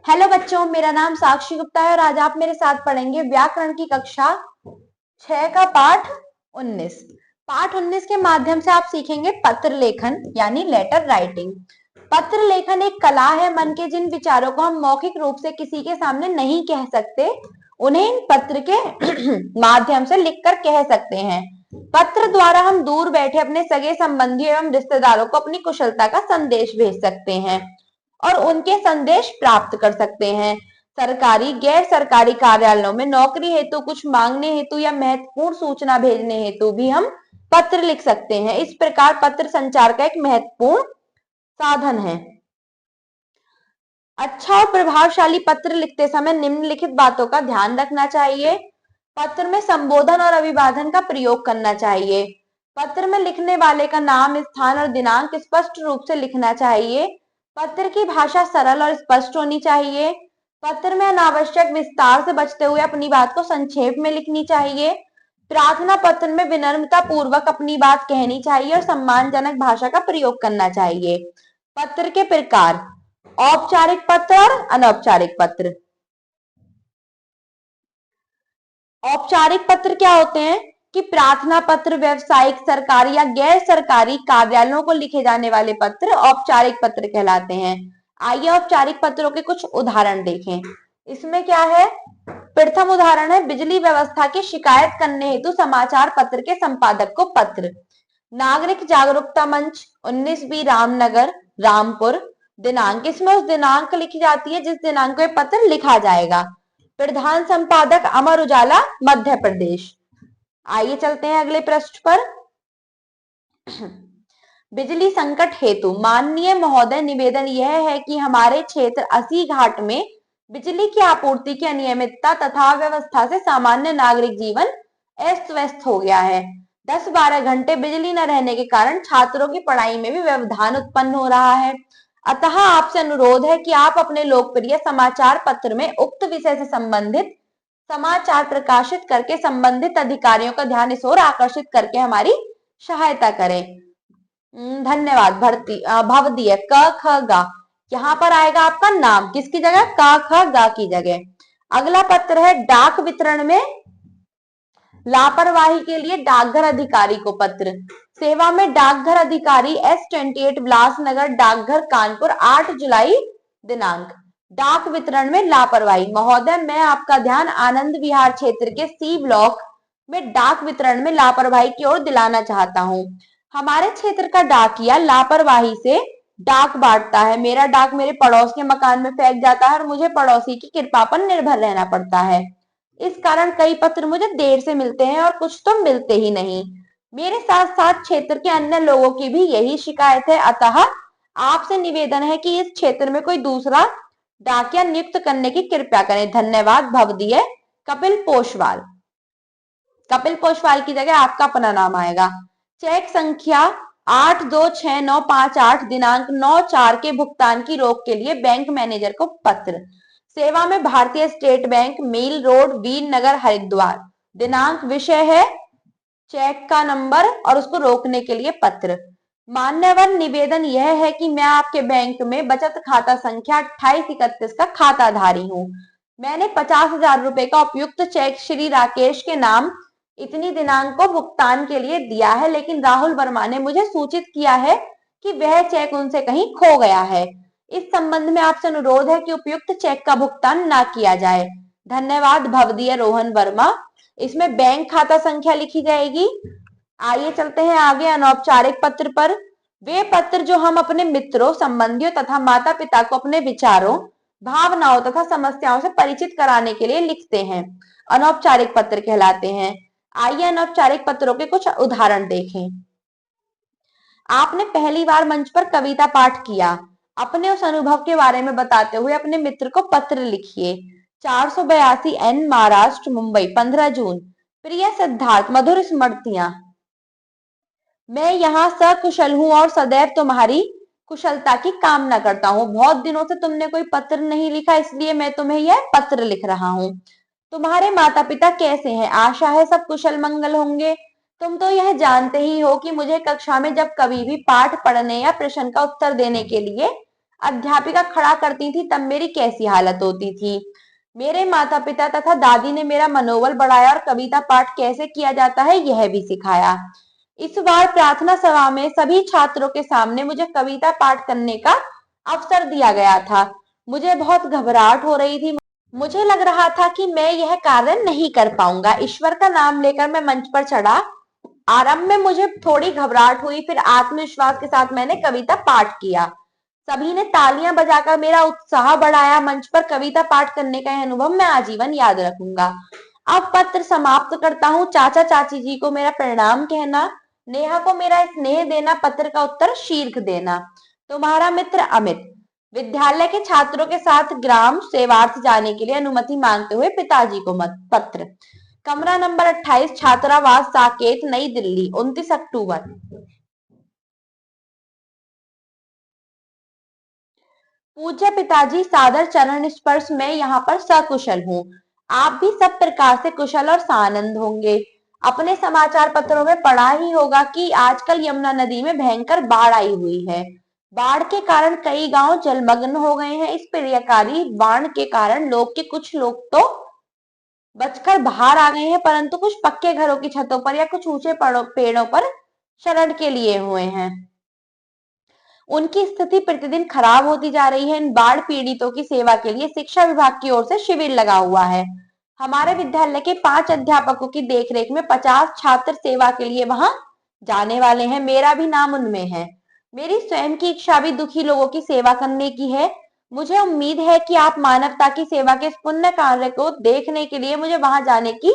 Hello बच्चों, मेरा नाम साक्षी गुप्ता है और आज आप मेरे साथ पढ़ेंगे व्याकरण की कक्षा 6 का पाठ 19। पाठ 19 के माध्यम से आप सीखेंगे पत्र लेखन यानी लेटर राइटिंग। पत्र लेखन एक कला है। मन के जिन विचारों को हम मौखिक रूप से किसी के सामने नहीं कह सकते, उन्हें पत्र के माध्यम से लिखकर कह सकते हैं। पत्र द्वारा हम दूर बैठे अपने सगे संबंधियों एवं रिश्तेदारों को अपनी कुशलता का संदेश भेज सकते हैं और उनके संदेश प्राप्त कर सकते हैं। सरकारी गैर सरकारी कार्यालयों में नौकरी हेतु, कुछ मांगने हेतु या महत्वपूर्ण सूचना भेजने हेतु भी हम पत्र लिख सकते हैं। इस प्रकार पत्र संचार का एक महत्वपूर्ण साधन है। अच्छा और प्रभावशाली पत्र लिखते समय निम्नलिखित बातों का ध्यान रखना चाहिए। पत्र में संबोधन और अभिवादन का प्रयोग करना चाहिए। पत्र में लिखने वाले का नाम, स्थान और दिनांक स्पष्ट रूप से लिखना चाहिए। पत्र की भाषा सरल और स्पष्ट होनी चाहिए। पत्र में अनावश्यक विस्तार से बचते हुए अपनी बात को संक्षेप में लिखनी चाहिए। प्रार्थना पत्र में विनम्रता पूर्वक अपनी बात कहनी चाहिए और सम्मानजनक भाषा का प्रयोग करना चाहिए। पत्र के प्रकार: औपचारिक पत्र और अनौपचारिक पत्र। औपचारिक पत्र क्या होते हैं कि प्रार्थना पत्र व्यवसायिक, सरकारी या गैर सरकारी कार्यालयों को लिखे जाने वाले पत्र औपचारिक पत्र कहलाते हैं। आइए औपचारिक पत्रों के कुछ उदाहरण देखें। इसमें क्या है? प्रथम उदाहरण है बिजली व्यवस्था की शिकायत करने हेतु समाचार पत्र के संपादक को पत्र। नागरिक जागरूकता मंच 19B रामनगर रामपुर। दिनांक, इसमें उस दिनांक लिखी जाती है जिस दिनांक को पत्र लिखा जाएगा। प्रधान संपादक अमर उजाला मध्य प्रदेश। आइए चलते हैं अगले पृष्ठ पर। बिजली संकट हेतु माननीय महोदय, निवेदन यह है कि हमारे क्षेत्र 80 घाट में बिजली की आपूर्ति की अनियमितता तथा अव्यवस्था से सामान्य नागरिक जीवन अस्त व्यस्त हो गया है। 10-12 घंटे बिजली न रहने के कारण छात्रों की पढ़ाई में भी व्यवधान उत्पन्न हो रहा है। अतः आपसे अनुरोध है कि आप अपने लोकप्रिय समाचार पत्र में उक्त विषय से संबंधित समाचार प्रकाशित करके संबंधित अधिकारियों का ध्यान इस ओर आकर्षित करके हमारी सहायता करें। धन्यवाद। भवदीय क ख गा, यहाँ पर आएगा आपका नाम, किसकी जगह? क ख गा की जगह। अगला पत्र है डाक वितरण में लापरवाही के लिए डाकघर अधिकारी को पत्र। सेवा में डाकघर अधिकारी S28 बिलासनगर डाकघर कानपुर 8 जुलाई दिनांक। डाक वितरण में लापरवाही। महोदय, मैं आपका ध्यान आनंद विहार क्षेत्र के C ब्लॉक में डाक वितरण में लापरवाही की ओर दिलाना चाहता हूँ। हमारे क्षेत्र का डाकिया लापरवाही से डाक बांटता है। मेरा डाक मेरे पड़ोस के मकान में फेंक जाता है और मुझे पड़ोसी की कृपा पर निर्भर रहना पड़ता है। इस कारण कई पत्र मुझे देर से मिलते हैं और कुछ तो मिलते ही नहीं। मेरे साथ साथ क्षेत्र के अन्य लोगों की भी यही शिकायत है। अतः आपसे निवेदन है कि इस क्षेत्र में कोई दूसरा डाकिया नियुक्त करने की कृपया करें। धन्यवाद। भवदीय कपिल पोशवाल। कपिल पोशवाल की जगह आपका अपना नाम आएगा। चेक संख्या 826958 दिनांक 9/4 के भुगतान की रोक के लिए बैंक मैनेजर को पत्र। सेवा में भारतीय स्टेट बैंक, मील रोड, वीर नगर, हरिद्वार। दिनांक, विषय है चेक का नंबर और उसको रोकने के लिए पत्र। मान्यवर, निवेदन यह है कि मैं आपके बैंक में बचत खाता संख्या 2831 का खाताधारी हूँ। मैंने 50,000 रुपए का उपयुक्त चेक श्री राकेश के नाम इतनी दिनांक को भुगतान के लिए दिया है, लेकिन राहुल वर्मा ने मुझे सूचित किया है कि वह चेक उनसे कहीं खो गया है। इस संबंध में आपसे अनुरोध है कि उपयुक्त चेक का भुगतान ना किया जाए। धन्यवाद। भवदीय रोहन वर्मा। इसमें बैंक खाता संख्या लिखी जाएगी। आइए चलते हैं आगे अनौपचारिक पत्र पर। वे पत्र जो हम अपने मित्रों, संबंधियों तथा माता पिता को अपने विचारों, भावनाओं तथा समस्याओं से परिचित कराने के लिए लिखते हैं, अनौपचारिक पत्र कहलाते हैं। आइए अनौपचारिक पत्रों के कुछ उदाहरण देखें। आपने पहली बार मंच पर कविता पाठ किया। अपने उस अनुभव के बारे में बताते हुए अपने मित्र को पत्र लिखिए। 482 N महाराष्ट्र मुंबई 15 जून। प्रिय सिद्धार्थ, मधुर स्मृतियां। मैं यहाँ सकुशल हूँ और सदैव तुम्हारी कुशलता की कामना करता हूँ। बहुत दिनों से तुमने कोई पत्र नहीं लिखा, इसलिए मैं तुम्हें यह पत्र लिख रहा हूँ। तुम्हारे माता पिता कैसे हैं? आशा है सब कुशल मंगल होंगे। तुम तो यह जानते ही हो कि मुझे कक्षा में जब कभी भी पाठ पढ़ने या प्रश्न का उत्तर देने के लिए अध्यापिका खड़ा करती थी तब मेरी कैसी हालत होती थी। मेरे माता पिता तथा दादी ने मेरा मनोबल बढ़ाया और कविता पाठ कैसे किया जाता है यह भी सिखाया। इस बार प्रार्थना सभा में सभी छात्रों के सामने मुझे कविता पाठ करने का अवसर दिया गया था। मुझे बहुत घबराहट हो रही थी। मुझे लग रहा था कि मैं यह कार्य नहीं कर पाऊंगा। ईश्वर का नाम लेकर मैं मंच पर चढ़ा। आरंभ में मुझे थोड़ी घबराहट हुई, फिर आत्मविश्वास के साथ मैंने कविता पाठ किया। सभी ने तालियां बजाकर मेरा उत्साह बढ़ाया। मंच पर कविता पाठ करने का यह अनुभव मैं आजीवन याद रखूंगा। अब पत्र समाप्त करता हूँ। चाचा चाची जी को मेरा प्रणाम कहना, नेहा को मेरा स्नेह देना, पत्र का उत्तर शीर्ष देना। तुम्हारा मित्र अमित। विद्यालय के छात्रों के साथ ग्राम सेवार्थ जाने के लिए अनुमति मांगते हुए पिताजी को पत्र। कमरा नंबर 28, छात्रावास साकेत, नई दिल्ली, 29 अक्टूबर। पूज्य पिताजी, सादर चरण स्पर्श, मैं यहाँ पर सकुशल हूँ। आप भी सब प्रकार से कुशल और सानंद होंगे। अपने समाचार पत्रों में पढ़ा ही होगा कि आजकल यमुना नदी में भयंकर बाढ़ आई हुई है। बाढ़ के कारण कई गांव जलमग्न हो गए हैं। इस प्रलयकारी बाढ़ के कारण कुछ लोग तो बचकर बाहर आ गए हैं, परंतु कुछ पक्के घरों की छतों पर या कुछ ऊंचे पेड़ों पर शरण के लिए हुए हैं। उनकी स्थिति प्रतिदिन खराब होती जा रही है। इन बाढ़ पीड़ितों की सेवा के लिए शिक्षा विभाग की ओर से शिविर लगा हुआ है। हमारे विद्यालय के 5 अध्यापकों की देखरेख में 50 छात्र सेवा के लिए वहां जाने वाले हैं। मेरा भी नाम उनमें है। मेरी स्वयं की इच्छा भी दुखी लोगों की सेवा करने की है। मुझे उम्मीद है कि आप मानवता की सेवा के इस पुण्य कार्य को देखने के लिए मुझे वहां जाने की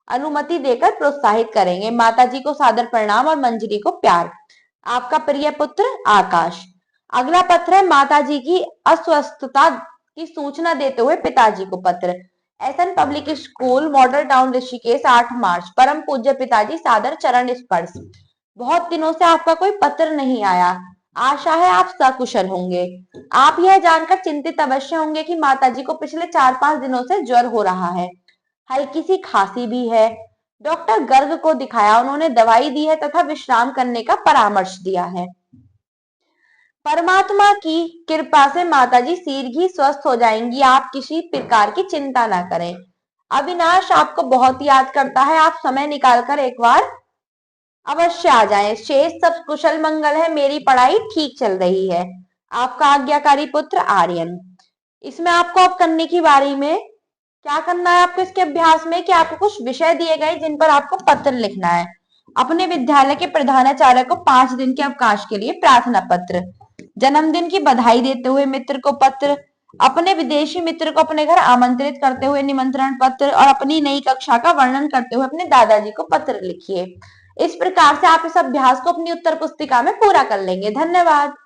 अनुमति देकर प्रोत्साहित करेंगे। माताजी को सादर प्रणाम और मंजरी को प्यार। आपका प्रिय पुत्र आकाश। अगला पत्र है माताजी की अस्वस्थता की सूचना देते हुए पिताजी को पत्र। SN public school, model town, Rishikesh, 8 मार्च। परम पूज्य पिताजी, सादर चरण स्पर्श। बहुत दिनों से आपका कोई पत्र नहीं आया। आशा है आप सकुशल होंगे। आप यह जानकर चिंतित अवश्य होंगे कि माताजी को पिछले 4-5 दिनों से ज्वर हो रहा है। हल्की सी खांसी भी है। डॉक्टर गर्ग को दिखाया, उन्होंने दवाई दी है तथा विश्राम करने का परामर्श दिया है। परमात्मा की कृपा से माताजी शीघ्र ही स्वस्थ हो जाएंगी। आप किसी प्रकार की चिंता ना करें। अविनाश आपको बहुत याद करता है। आप समय निकालकर एक बार अवश्य आ जाएं। शेष सब कुशल मंगल है। मेरी पढ़ाई ठीक चल रही है। आपका आज्ञाकारी पुत्र आर्यन। इसमें आपको अब करने की बारी में क्या करना है आपको इसके अभ्यास में कि आपको कुछ विषय दिए गए जिन पर आपको पत्र लिखना है। अपने विद्यालय के प्रधानाचार्य को 5 दिन के अवकाश के लिए प्रार्थना पत्र। जन्मदिन की बधाई देते हुए मित्र को पत्र। अपने विदेशी मित्र को अपने घर आमंत्रित करते हुए निमंत्रण पत्र और अपनी नई कक्षा का वर्णन करते हुए अपने दादाजी को पत्र लिखिए। इस प्रकार से आप इस अभ्यास को अपनी उत्तर पुस्तिका में पूरा कर लेंगे। धन्यवाद।